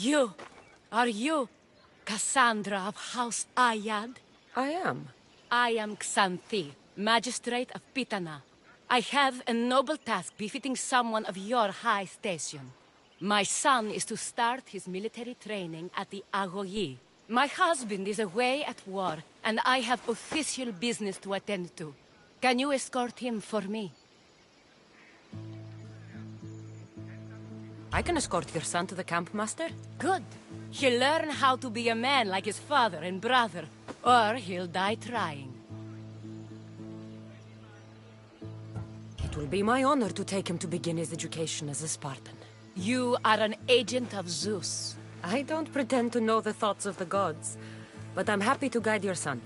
You! Are you Cassandra of House Ayad? I am. I am Xanthi, Magistrate of Pitana. I have a noble task befitting someone of your high station. My son is to start his military training at the Agoyi. My husband is away at war, and I have official business to attend to. Can you escort him for me? I can escort your son to the camp, Master. Good. He'll learn how to be a man like his father and brother, or he'll die trying. It will be my honor to take him to begin his education as a Spartan. You are an agent of Zeus. I don't pretend to know the thoughts of the gods, but I'm happy to guide your son.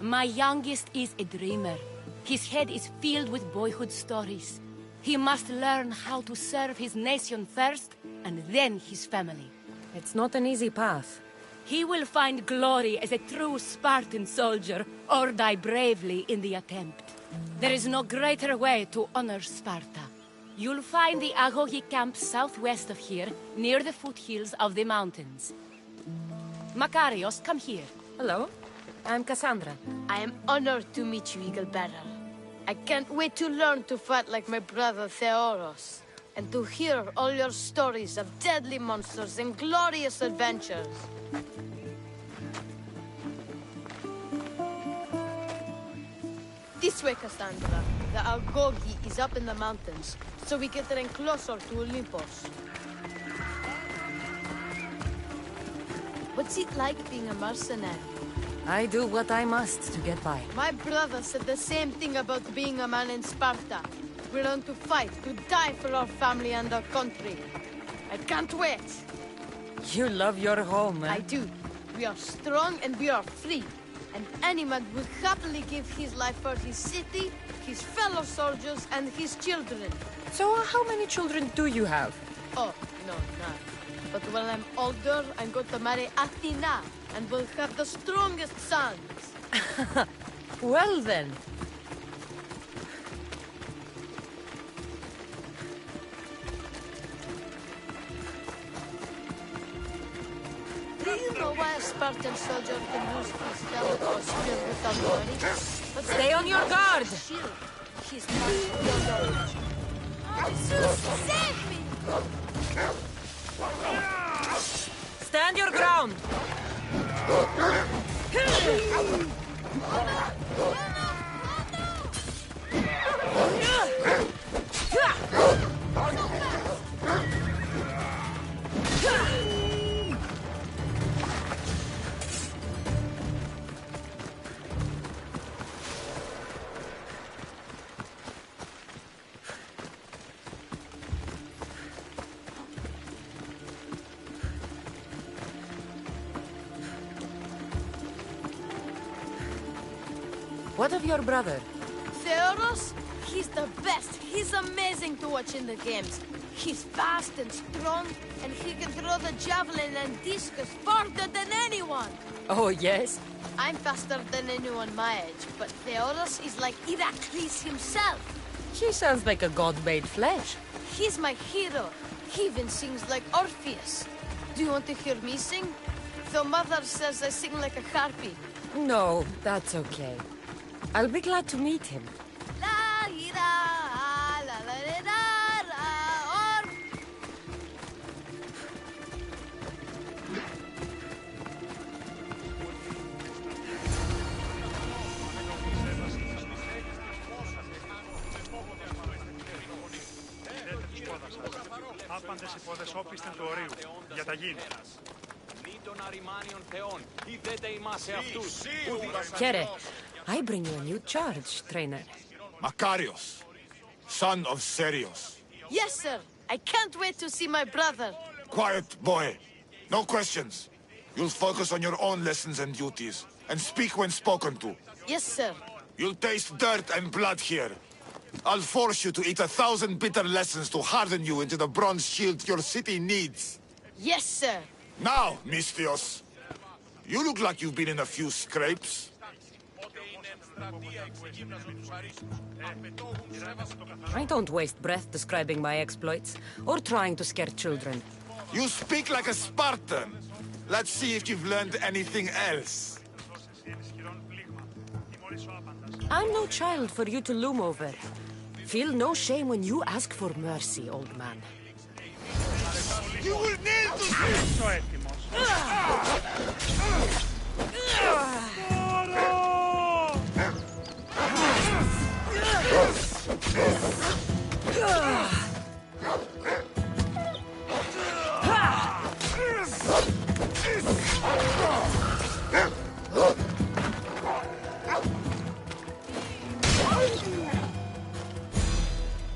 My youngest is a dreamer. His head is filled with boyhood stories. He must learn how to serve his nation first, and then his family. It's not an easy path. He will find glory as a true Spartan soldier, or die bravely in the attempt. There is no greater way to honor Sparta. You'll find the Agogi camp southwest of here, near the foothills of the mountains. Makarios, come here. Hello, I'm Cassandra. I am honored to meet you, Eagle Bearer. I can't wait to learn to fight like my brother Theoros, and to hear all your stories of deadly monsters and glorious adventures. This way, Cassandra. The Agogi is up in the mountains, so we can train closer to Olympus. What's it like being a mercenary? I do what I must to get by. My brother said the same thing about being a man in Sparta. We learn to fight, to die for our family and our country. I can't wait. You love your home, eh? I do. We are strong and we are free. And any man would happily give his life for his city, his fellow soldiers, and his children. So how many children do you have? Oh, no, none. But when I'm older, I'm going to marry Athena, and we'll have the strongest sons. Well then. Do you know why a Spartan soldier can lose his helmet or shield without worry? But Stay on your guard! shield, he's not beyond. Zeus, save me! Stand your ground! What of your brother? Theoros? He's the best. He's amazing to watch in the games. He's fast and strong, and he can throw the javelin and discus farther than anyone. Oh, yes? I'm faster than anyone my age, but Theoros is like Heracles himself. He sounds like a god made flesh. He's my hero. He even sings like Orpheus. Do you want to hear me sing? Though Mother says I sing like a harpy. No, that's okay. I'll be glad to meet him. La ira, la la la la, or Άπαντες υπόδες όπισθεν του ορίου, για τα γίνει. Μη των αριμάνιων θεών, ιδέτε ημάς σε αυτούς. Kere, I bring you a new charge, trainer. Makarios, son of Serios. yes, sir. I can't wait to see my brother. Quiet, boy. No questions. You'll focus on your own lessons and duties, and speak when spoken to. Yes, sir. You'll taste dirt and blood here. I'll force you to eat 1,000 bitter lessons to harden you into the bronze shield your city needs. Yes, sir. Now, Mistios, you look like you've been in a few scrapes. I don't waste breath describing my exploits, or trying to scare children. You speak like a Spartan. Let's see if you've learned anything else. I'm no child for you to loom over. Feel no shame when you ask for mercy, old man. You will need to... Είσαι έτοιμος.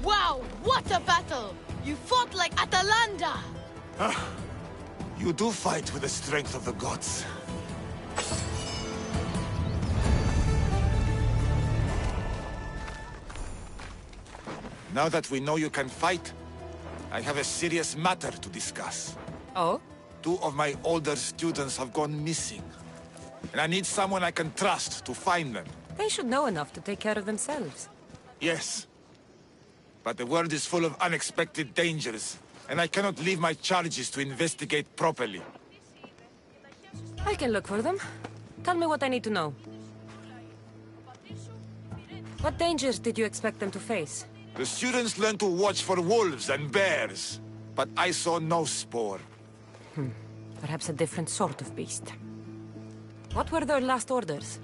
Wow, what a battle! You fought like Atalanta! You do fight with the strength of the gods. Now that we know you can fight, I have a serious matter to discuss. Oh? 2 of my older students have gone missing. And I need someone I can trust to find them. They should know enough to take care of themselves. Yes. But the world is full of unexpected dangers, and I cannot leave my charges to investigate properly. I can look for them. Tell me what I need to know. What dangers did you expect them to face? The students learned to watch for wolves and bears, but I saw no spoor. Perhaps a different sort of beast. What were their last orders?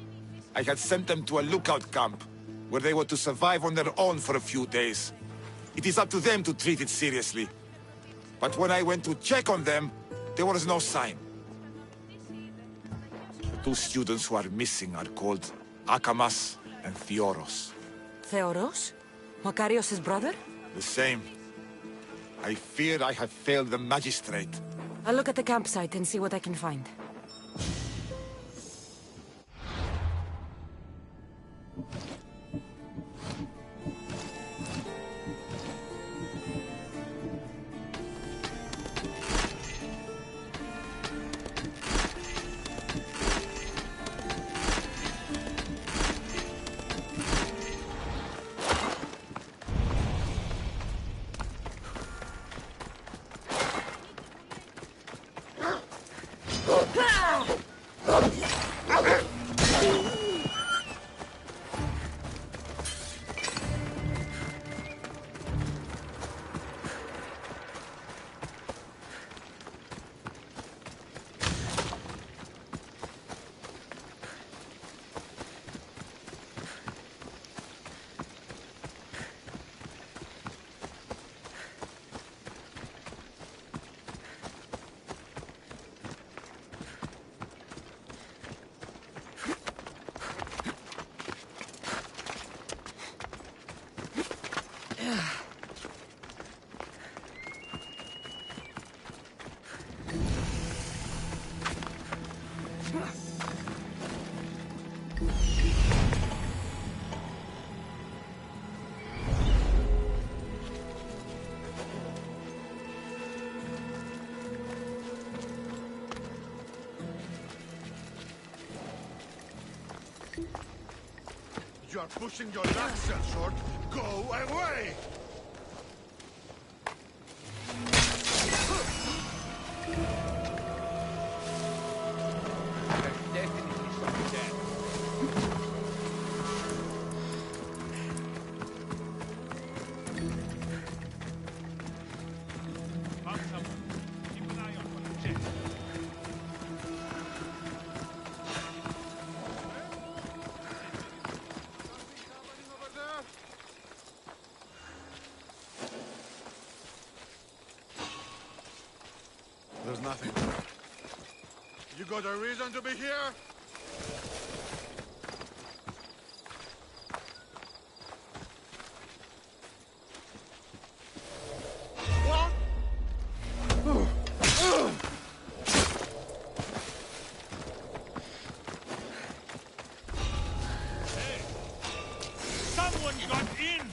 I had sent them to a lookout camp, where they were to survive on their own for a few days. It is up to them to treat it seriously. But when I went to check on them, there was no sign. The 2 students who are missing are called Akamas and Theoros. Theoros? Makarios' brother? The same. I fear I have failed the magistrate. I'll look at the campsite and see what I can find. You are pushing your luck, Short. Go away! There's nothing. You got a reason to be here? What? Hey! Someone got in!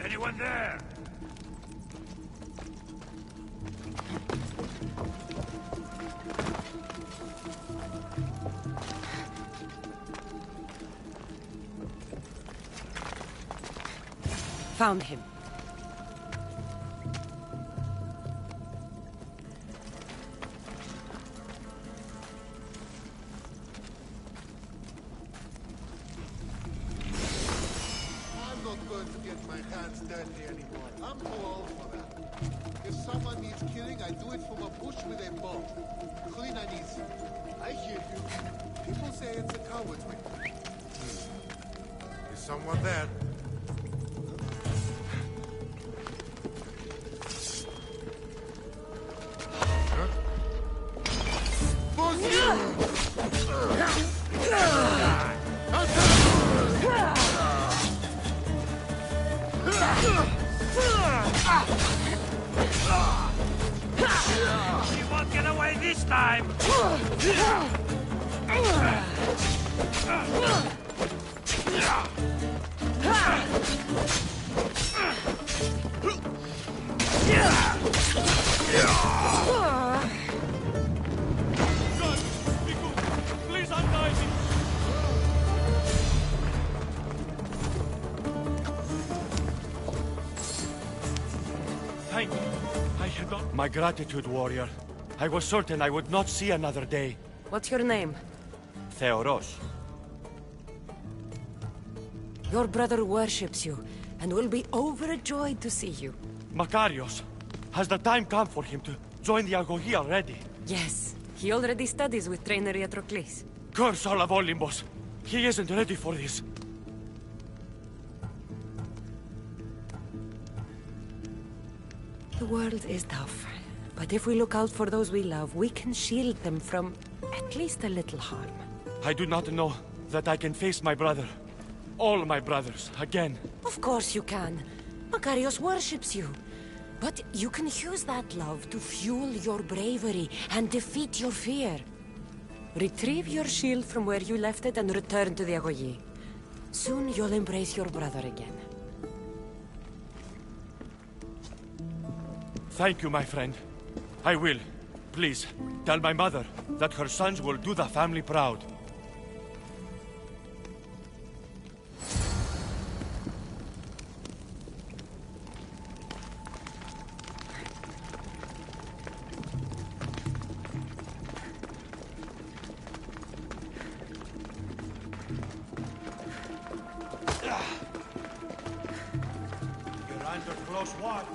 Anyone there? Found him. I'm not going to get my hands dirty anymore. I'm too old for that. If someone needs killing, I do it from a bush with a bow. Clean and easy. I hear you. People say it's a coward's way. Is someone there? You won't get away this time! Please untie me! Thank you. I had not... My gratitude, warrior. I was certain I would not see another day. What's your name? Theoros. Your brother worships you, and will be overjoyed to see you. Makarios. Has the time come for him to join the Agogi already? Yes, he already studies with trainer Iatrocles. Curse all of Olympus. He isn't ready for this. The world is tough, but if we look out for those we love, we can shield them from at least a little harm. I do not know that I can face my brother. All my brothers, again. Of course you can. Makarios worships you. But you can use that love to fuel your bravery and defeat your fear. Retrieve your shield from where you left it and return to the Agogi. Soon you'll embrace your brother again. Thank you, my friend. I will. Please, tell my mother that her sons will do the family proud. You're under close watch.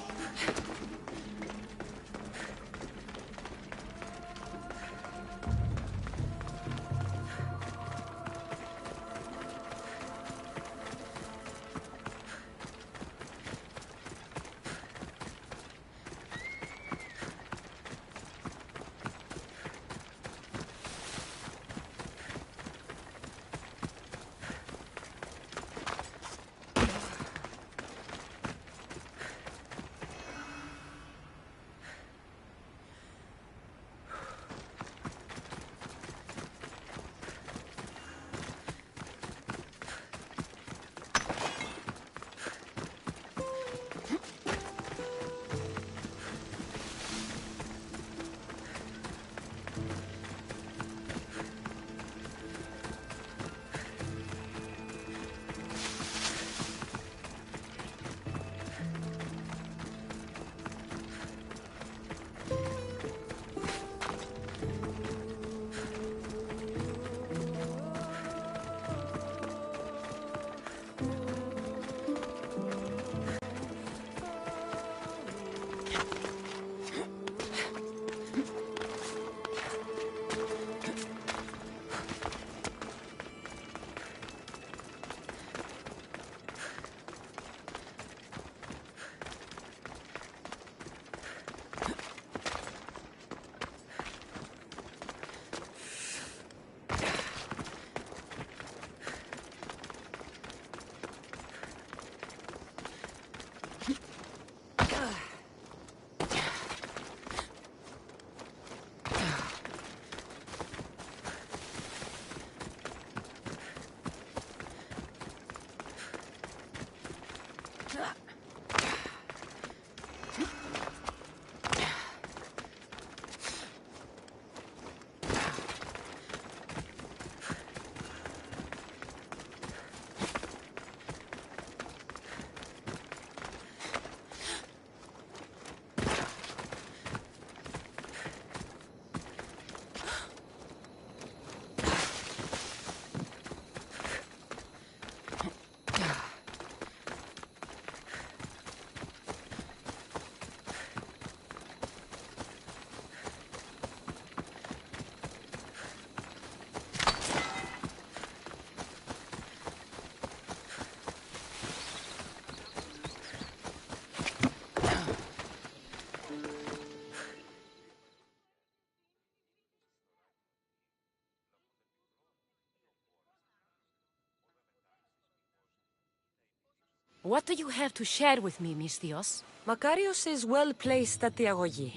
What do you have to share with me, Misthios? Makarios is well placed at the Agogi.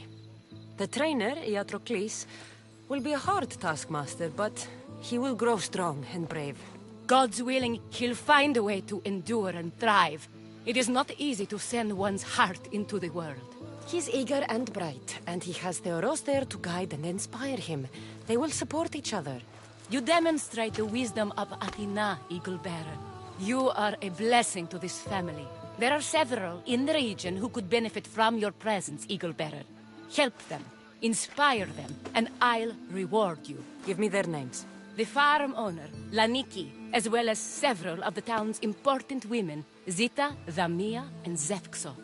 The trainer, Iatrocles, will be a hard taskmaster, but he will grow strong and brave. God's willing, he'll find a way to endure and thrive. It is not easy to send one's heart into the world. He's eager and bright, and he has Theoros there to guide and inspire him. They will support each other. You demonstrate the wisdom of Athena, Eagle Bearer. You are a blessing to this family. There are several in the region who could benefit from your presence, Eagle Bearer. Help them, inspire them, and I'll reward you. Give me their names. The farm owner, Laniki, as well as several of the town's important women, Zita, Zamia, and Zefxo.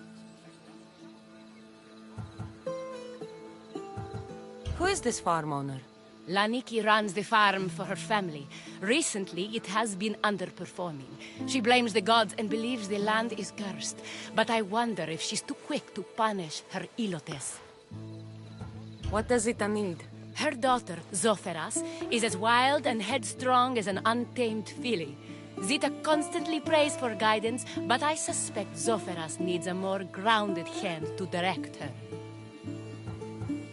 Who is this farm owner? Laniki runs the farm for her family. Recently, it has been underperforming. She blames the gods and believes the land is cursed. But I wonder if she's too quick to punish her ilotes. What does Zita need? Her daughter, Zoferas, is as wild and headstrong as an untamed filly. Zita constantly prays for guidance, but I suspect Zoferas needs a more grounded hand to direct her.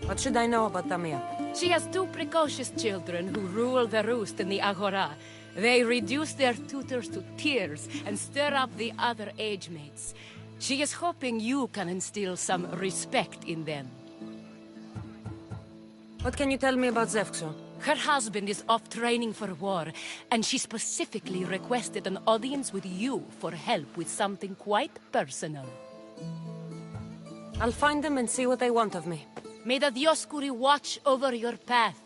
What should I know about Tamia? She has two precocious children who rule the roost in the Agora. They reduce their tutors to tears and stir up the other age mates. She is hoping you can instill some respect in them. What can you tell me about Zefxo? Her husband is off training for war, and she specifically requested an audience with you for help with something quite personal. I'll find them and see what they want of me. May the Dioscuri watch over your path.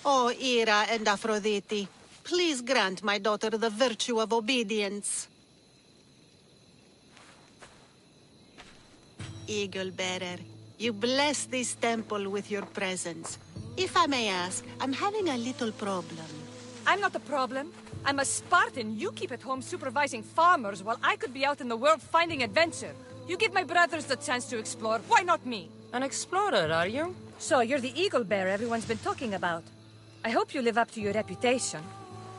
O Ira and Aphrodite, please grant my daughter the virtue of obedience. Eagle Bearer, you bless this temple with your presence. If I may ask, I'm having a little problem. I'm not the problem. I'm a Spartan. You keep at home supervising farmers while I could be out in the world finding adventure. You give my brothers the chance to explore. Why not me? An explorer, are you? So you're the eagle bearer everyone's been talking about. I hope you live up to your reputation.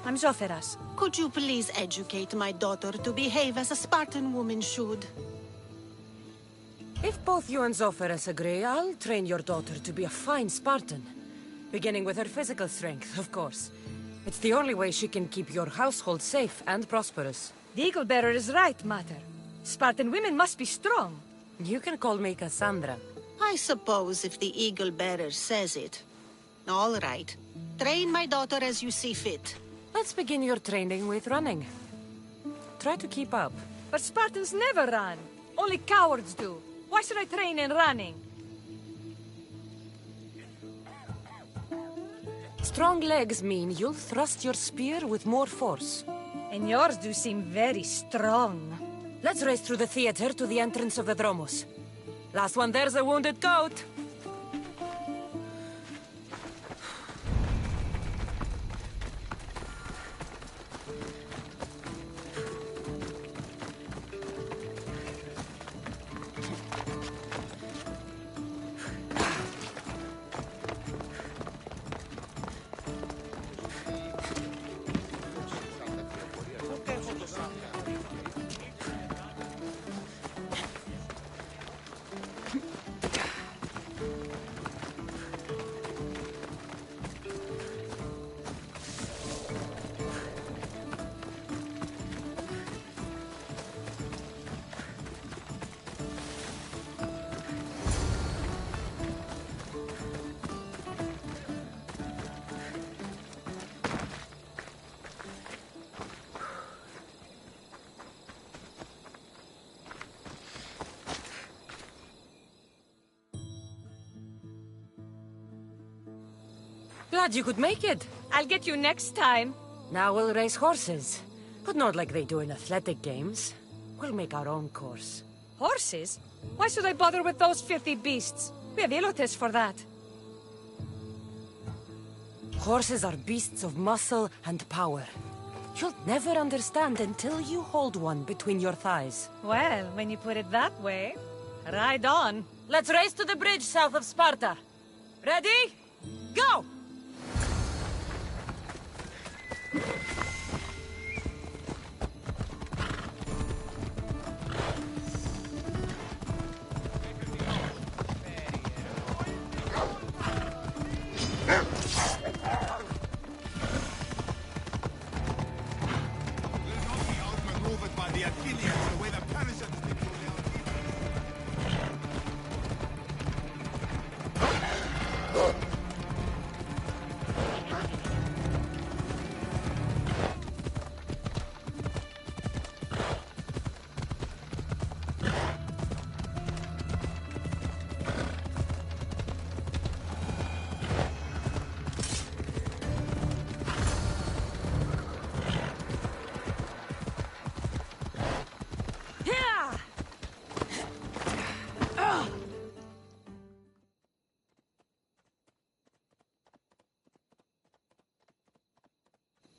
I'm Zoferas. Could you please educate my daughter to behave as a Spartan woman should? If both you and Zoferas agree, I'll train your daughter to be a fine Spartan. Beginning with her physical strength, of course. It's the only way she can keep your household safe and prosperous. The eagle bearer is right, Mater. Spartan women must be strong. You can call me Cassandra. I suppose if the Eagle Bearer says it. All right. Train my daughter as you see fit. Let's begin your training with running. Try to keep up. But Spartans never run. Only cowards do. Why should I train in running? Strong legs mean you'll thrust your spear with more force. And yours do seem very strong. Let's race through the theater to the entrance of the Dromos. Last one there's a wounded goat. Glad you could make it. I'll get you next time. Now we'll race horses. But not like they do in athletic games. We'll make our own course. Horses? Why should I bother with those filthy beasts? We have elotes for that. Horses are beasts of muscle and power. You'll never understand until you hold one between your thighs. Well, when you put it that way, ride on. Let's race to the bridge south of Sparta. Ready? Go! Outmaneuvered by the Athenians the way the Persians did to their...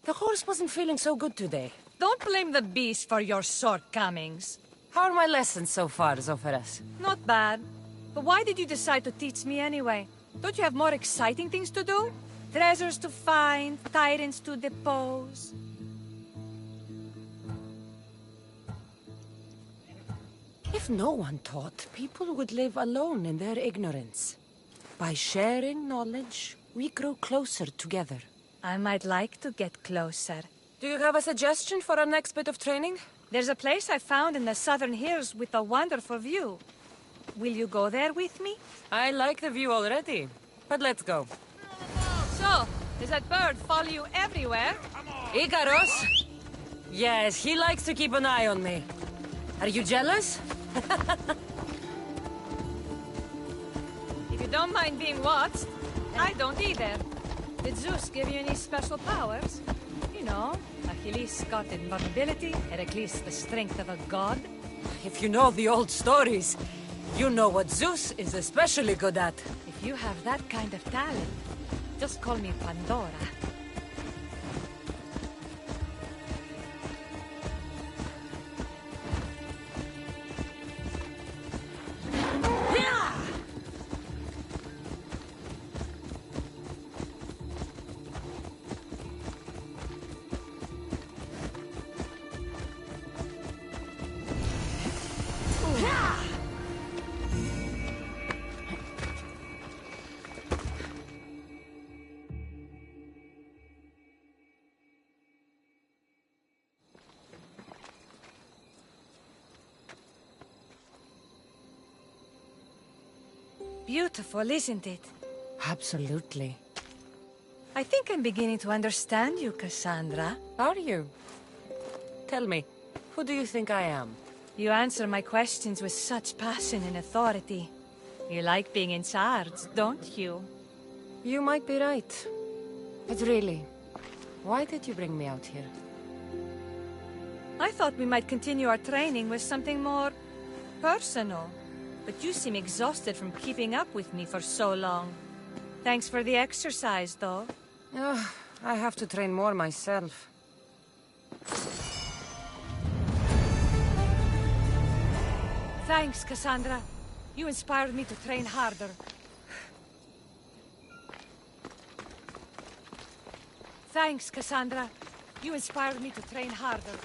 The horse wasn't feeling so good today. Don't blame the beast for your shortcomings. How are my lessons so far, Zophorus? Not bad. But why did you decide to teach me anyway? Don't you have more exciting things to do? Treasures to find, tyrants to depose. If no one taught, people would live alone in their ignorance. By sharing knowledge, we grow closer together. I might like to get closer. Do you have a suggestion for our next bit of training? There's a place I found in the southern hills with a wonderful view. Will you go there with me? I like the view already, but let's go. So, does that bird follow you everywhere? Icarus? Yes, he likes to keep an eye on me. Are you jealous? If you don't mind being watched, I don't either. Did Zeus give you any special powers? You know, Achilles got invulnerability, Heracles the strength of a god. If you know the old stories, you know what Zeus is especially good at. If you have that kind of talent, just call me Pandora. Beautiful, isn't it? Absolutely. I think I'm beginning to understand you, Cassandra. Are you? Tell me, who do you think I am? You answer my questions with such passion and authority. You like being in charge, don't you? You might be right. But really, why did you bring me out here? I thought we might continue our training with something more personal. But you seem exhausted from keeping up with me for so long. Thanks for the exercise, though. I have to train more myself. Thanks, Cassandra. You inspired me to train harder. Thanks, Cassandra. You inspired me to train harder.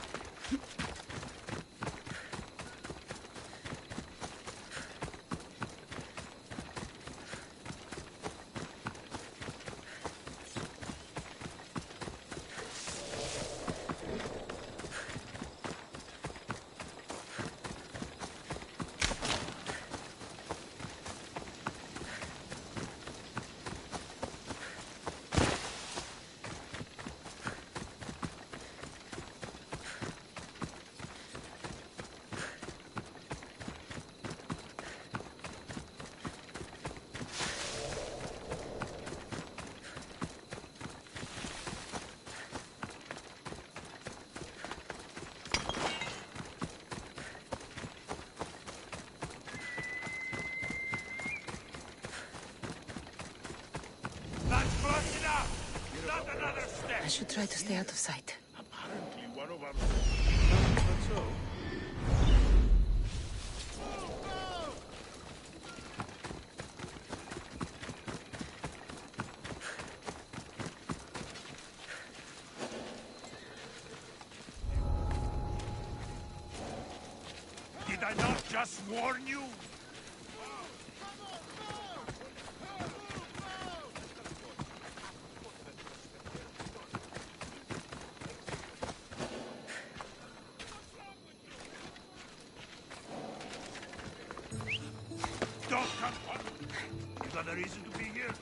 I should try to stay out of sight. Apparently one of our... Not so. Did I not just warn you? Don't come on. You got a reason to be here?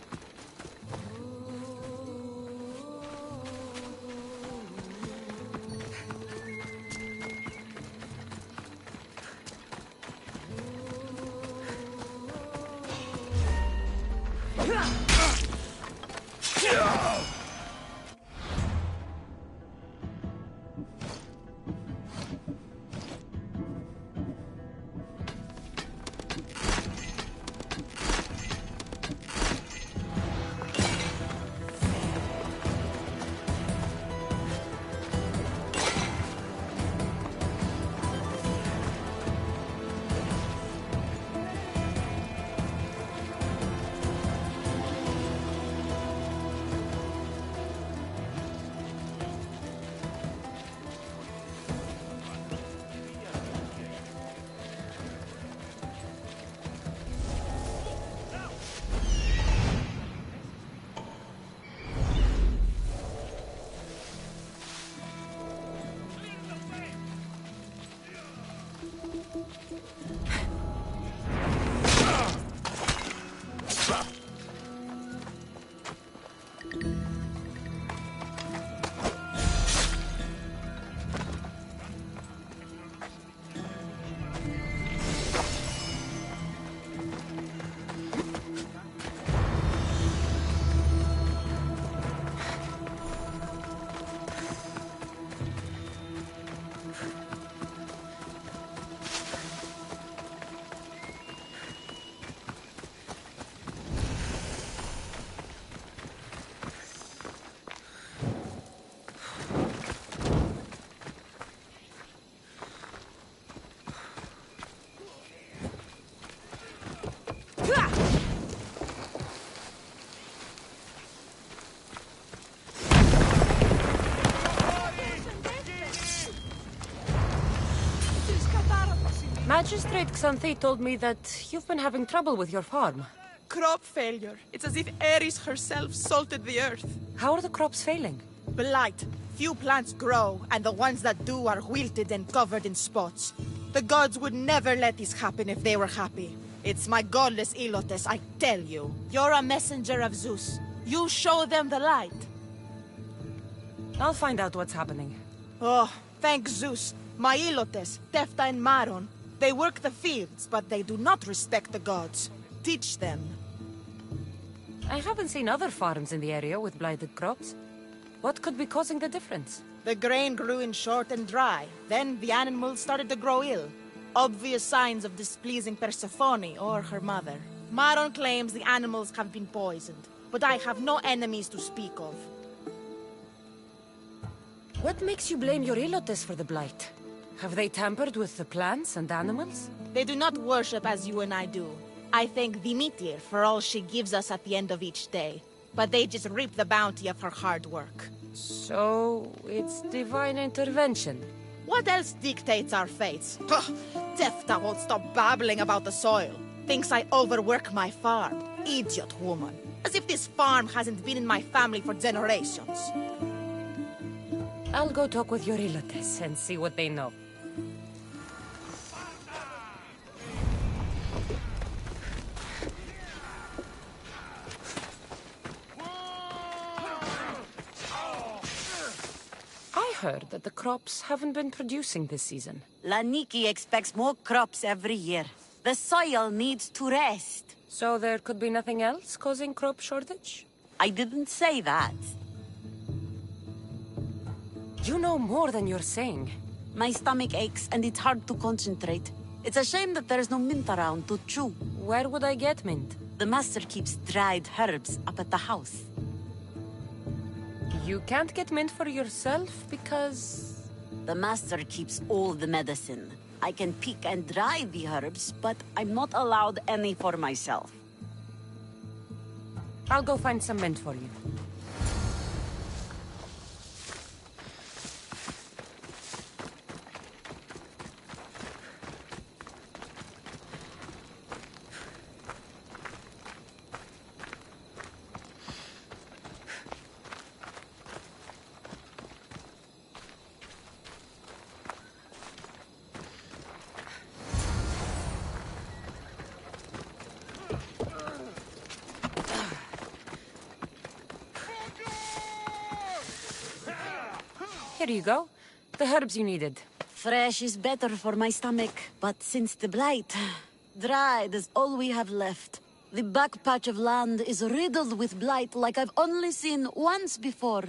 Magistrate Xanthi told me that you've been having trouble with your farm. Crop failure. It's as if Ares herself salted the earth. How are the crops failing? Blight. Few plants grow, and the ones that do are wilted and covered in spots. The gods would never let this happen if they were happy. It's my godless Ilotes, I tell you. You're a messenger of Zeus. You show them the light. I'll find out what's happening. Oh, thank Zeus. My Ilotes, Tefta and Maron, they work the fields, but they do not respect the gods. Teach them. I haven't seen other farms in the area with blighted crops. What could be causing the difference? The grain grew in short and dry. Then the animals started to grow ill. Obvious signs of displeasing Persephone or her mother. Maron claims the animals have been poisoned, but I have no enemies to speak of. What makes you blame your Ilotes for the blight? Have they tampered with the plants and animals? They do not worship as you and I do. I thank Dimitir for all she gives us at the end of each day, but they just reap the bounty of her hard work. So, it's divine intervention. What else dictates our fates? Tefta won't stop babbling about the soil. Thinks I overwork my farm. Idiot woman. As if this farm hasn't been in my family for generations. I'll go talk with your Ilotes and see what they know. I heard that the crops haven't been producing this season. Laniki expects more crops every year. The soil needs to rest. So there could be nothing else causing crop shortage? I didn't say that. You know more than you're saying. My stomach aches and it's hard to concentrate. It's a shame that there's no mint around to chew. Where would I get mint? The master keeps dried herbs up at the house. You can't get mint for yourself because... The master keeps all the medicine. I can pick and dry the herbs, but I'm not allowed any for myself. I'll go find some mint for you. Here you go. The herbs you needed. Fresh is better for my stomach, but since the blight, dried is all we have left. The back patch of land is riddled with blight like I've only seen once before.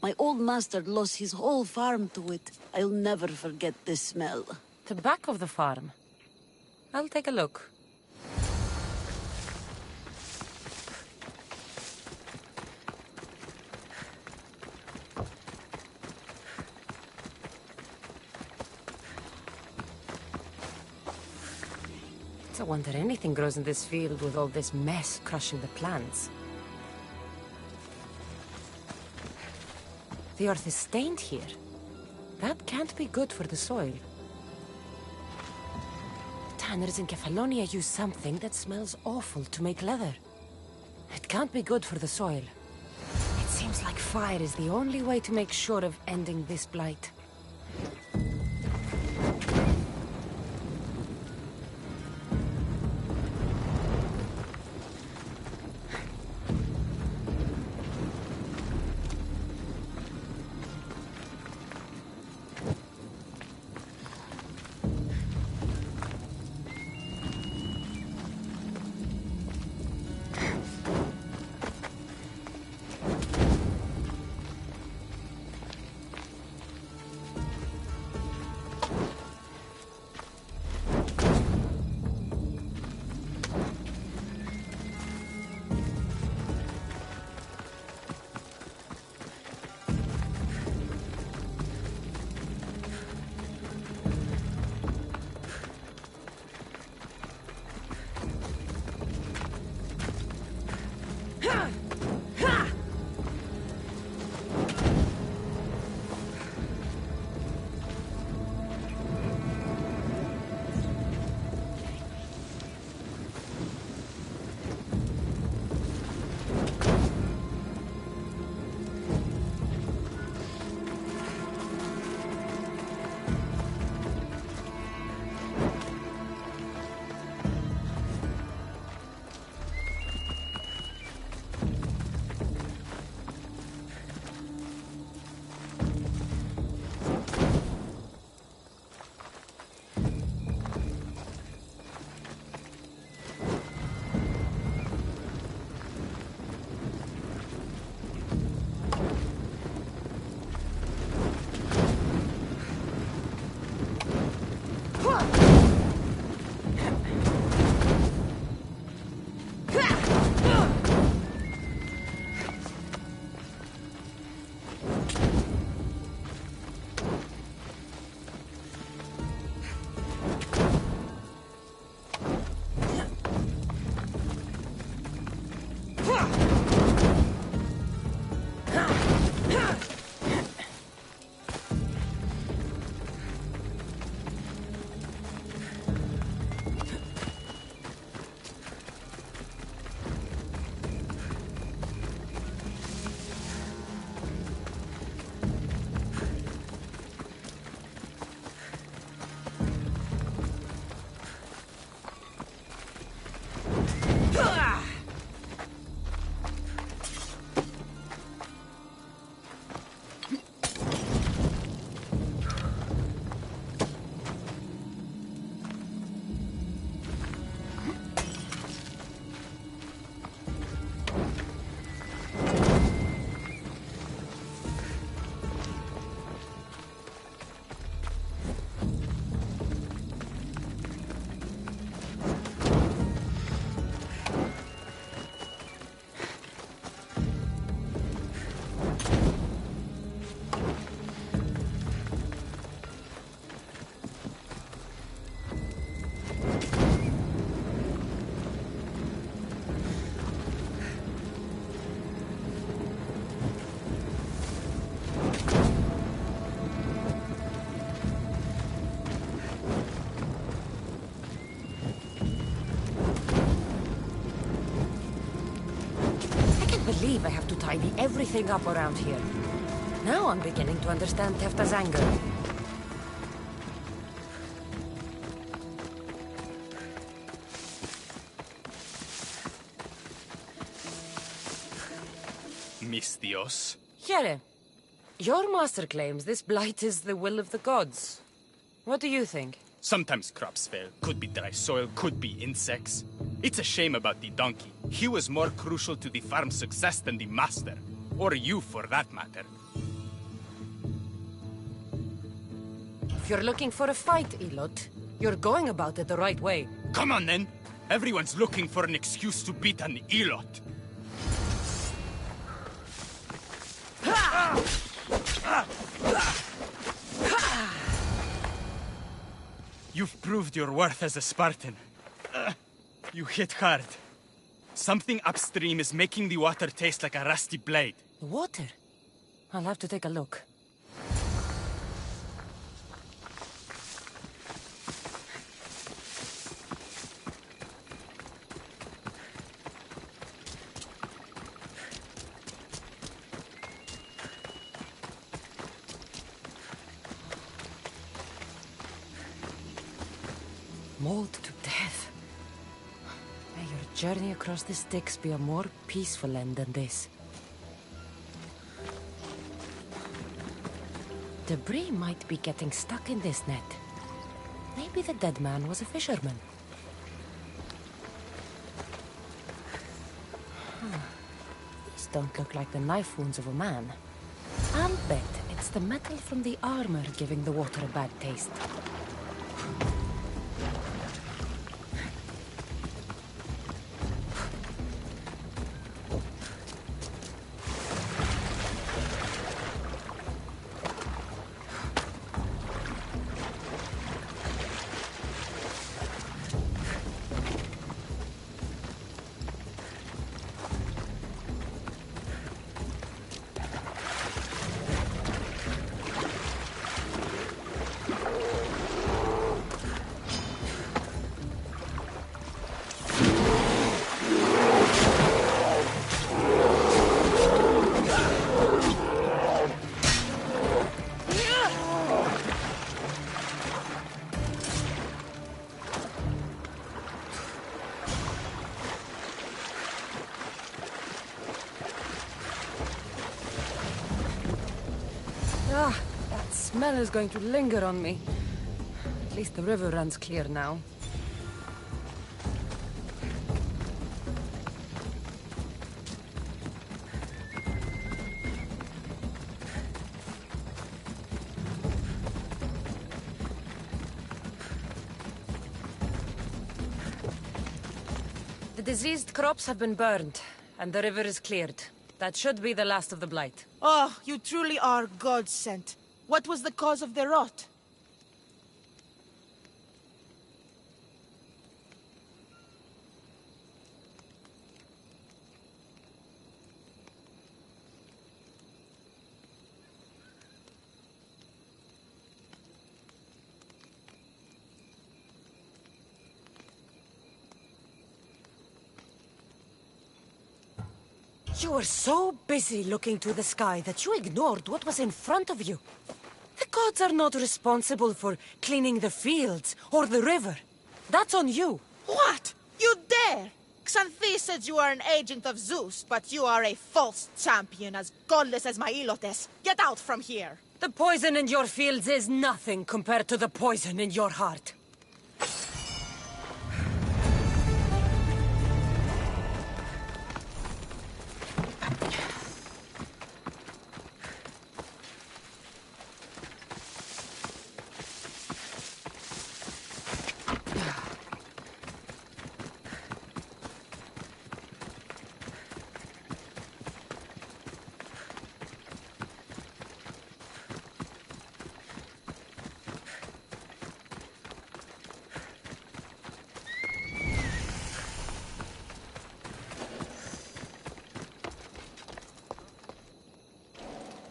My old master lost his whole farm to it. I'll never forget this smell. The back of the farm. I'll take a look. It's a wonder anything grows in this field with all this mess crushing the plants. The earth is stained here. That can't be good for the soil. Tanners in Kefalonia use something that smells awful to make leather. It can't be good for the soil. It seems like fire is the only way to make sure of ending this blight. believe I have to tidy everything up around here. Now I'm beginning to understand Tefta's anger. Mistios. Here, your master claims this blight is the will of the gods. What do you think? Sometimes crops fail. Could be dry soil, could be insects. It's a shame about the donkey. He was more crucial to the farm's success than the master. Or you, for that matter. If you're looking for a fight, Elot, you're going about it the right way. Come on, then. Everyone's looking for an excuse to beat an Elot. You've proved your worth as a Spartan. You hit hard. Something upstream is making the water taste like a rusty blade. The water? I'll have to take a look. Mauled to death. May your journey across the Styx be a more peaceful end than this. Debris might be getting stuck in this net. Maybe the dead man was a fisherman. These don't look like the knife wounds of a man. I'll bet it's the metal from the armor giving the water a bad taste. That smell is going to linger on me. At least the river runs clear now. The diseased crops have been burned, and the river is cleared. That should be the last of the blight. Oh, you truly are God-sent. What was the cause of the rot? You were so busy looking to the sky that you ignored what was in front of you. The gods are not responsible for cleaning the fields or the river. That's on you. What? You dare? Xanthi said you are an agent of Zeus, but you are a false champion as godless as my Ilotes. Get out from here! The poison in your fields is nothing compared to the poison in your heart.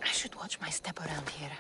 I should watch my step around here.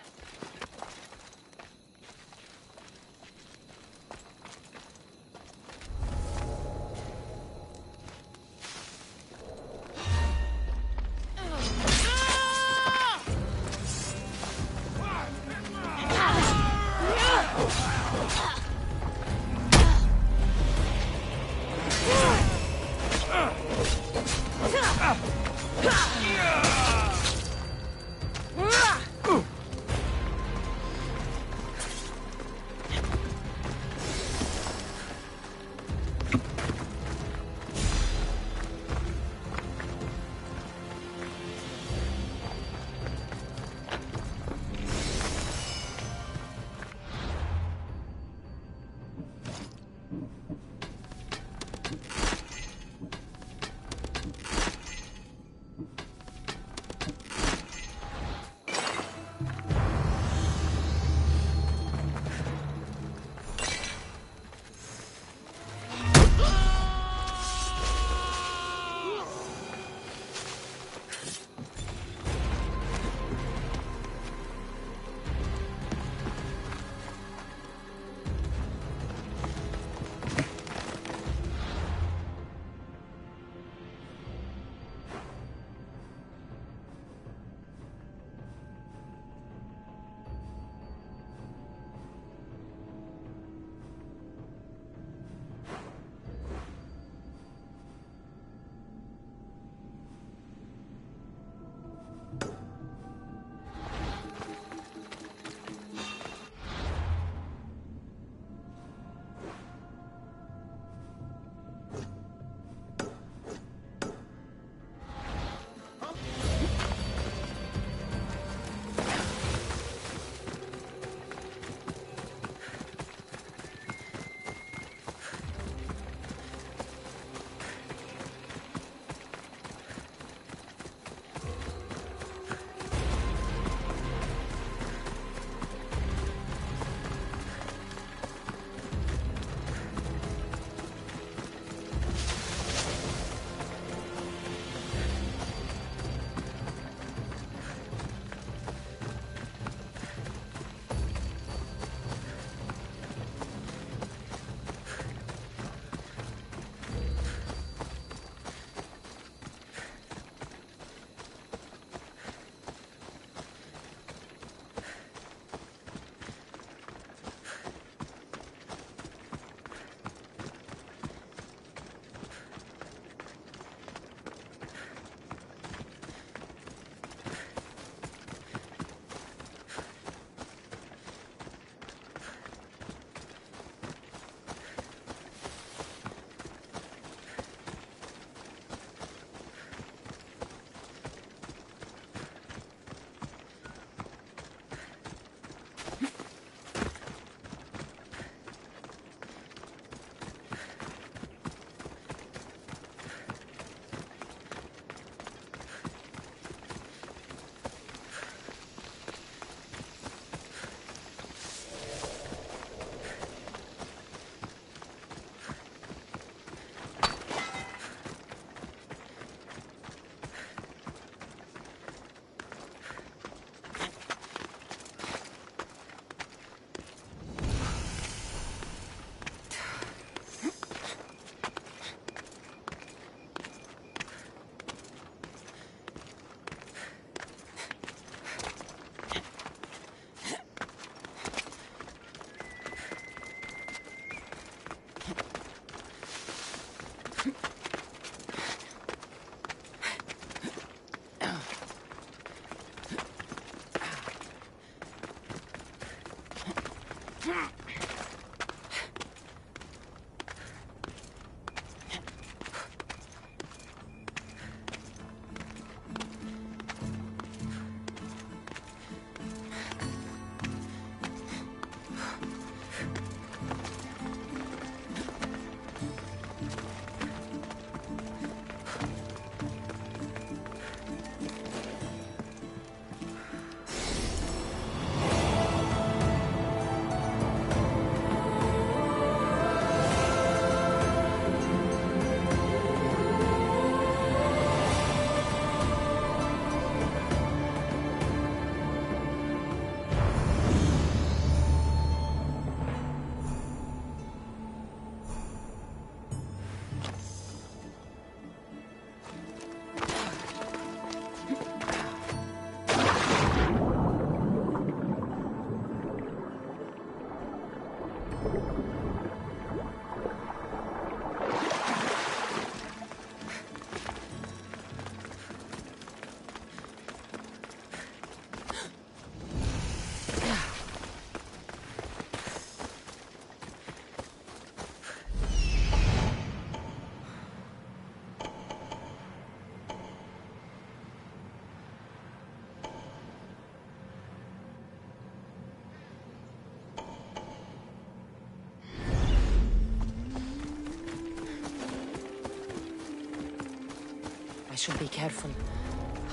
should be careful.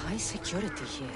High security here.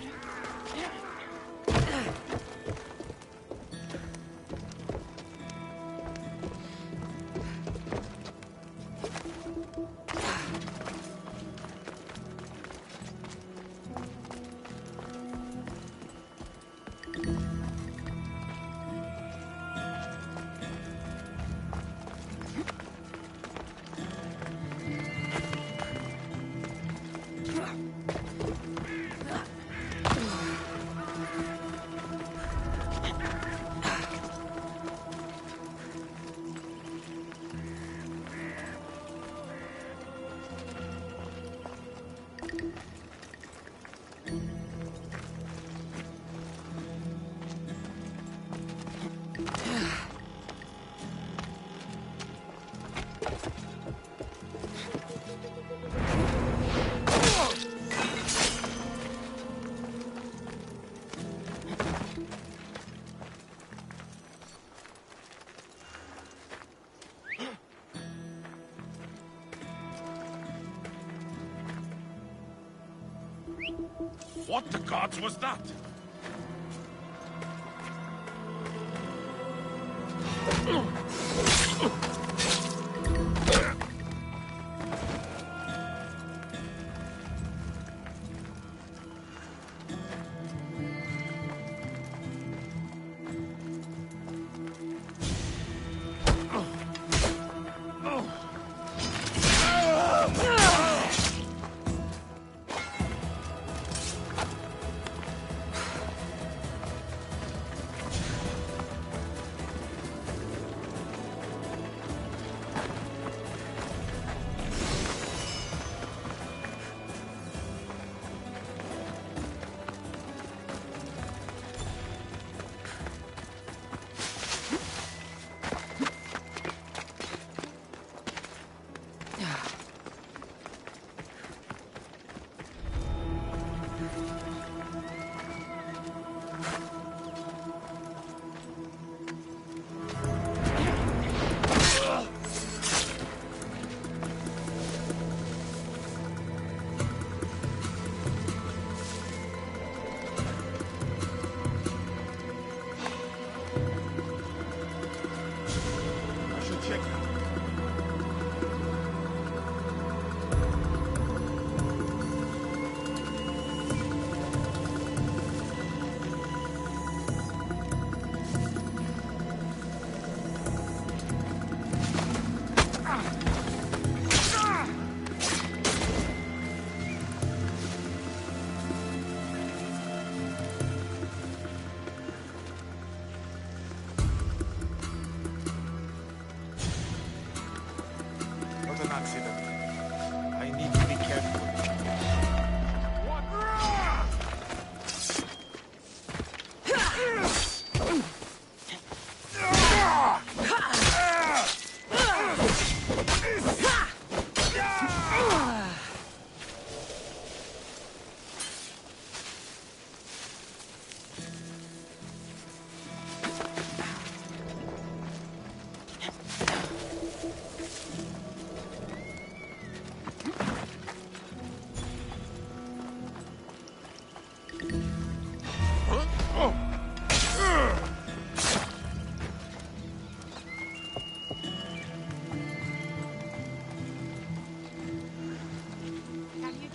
What the gods was that?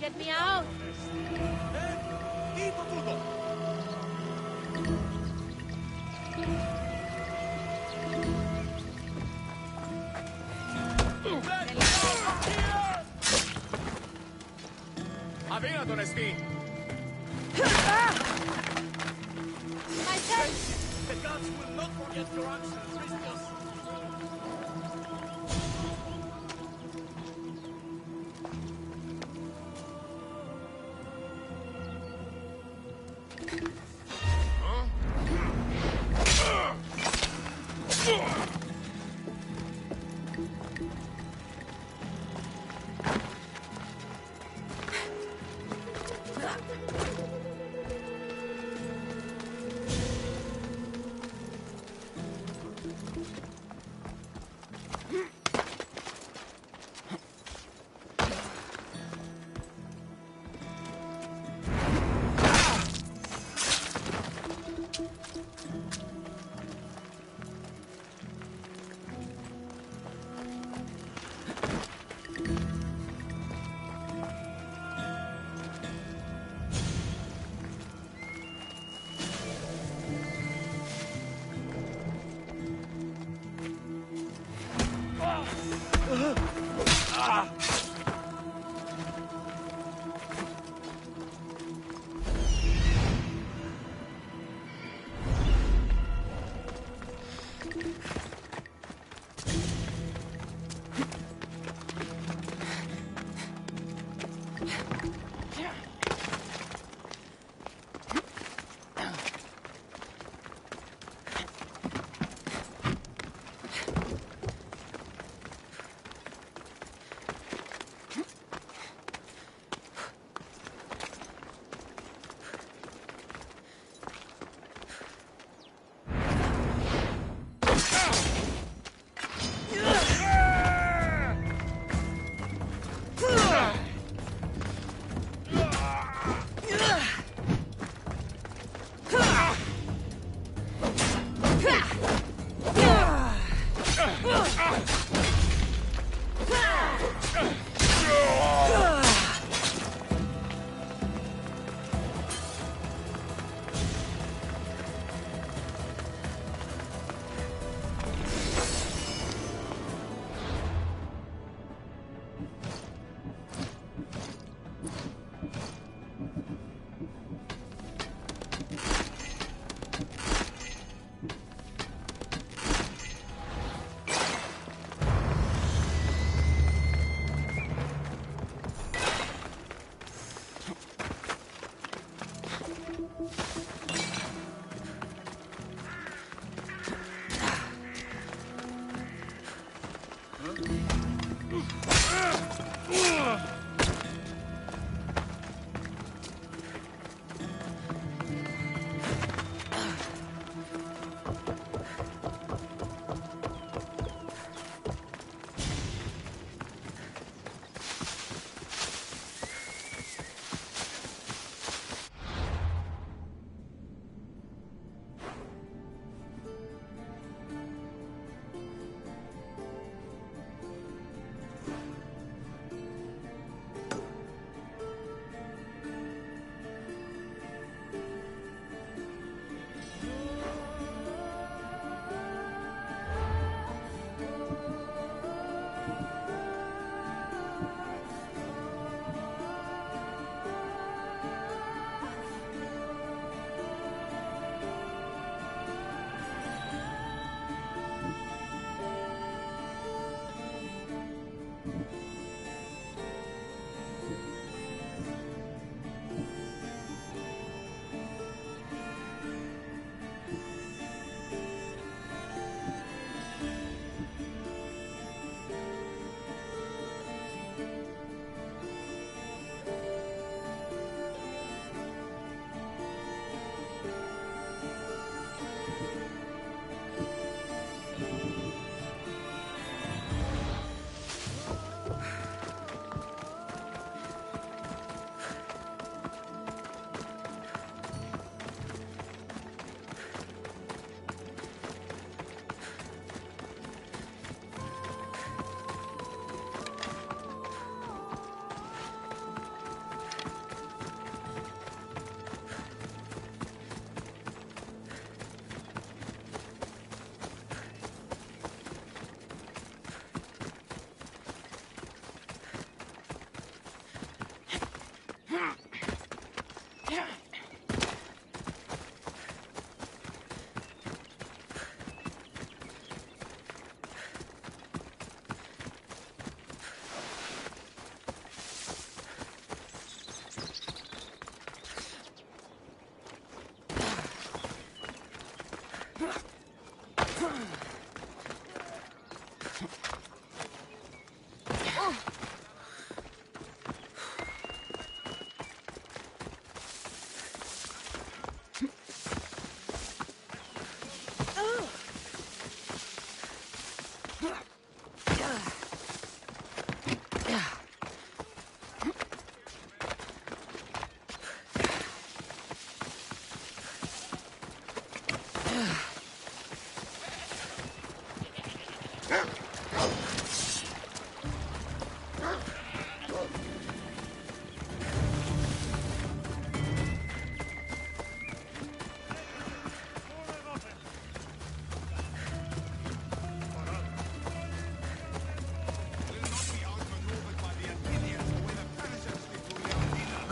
Get me out! Avena, Odyssey! My son! The gods will not forget your actions, Christos!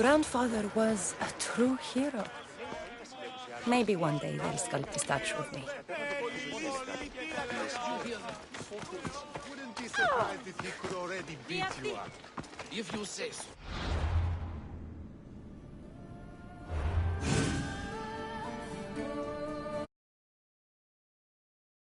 Grandfather was a true hero. Maybe one day they'll sculpt a statue of me. Wouldn't be surprised if he could already beat you up. If you say so.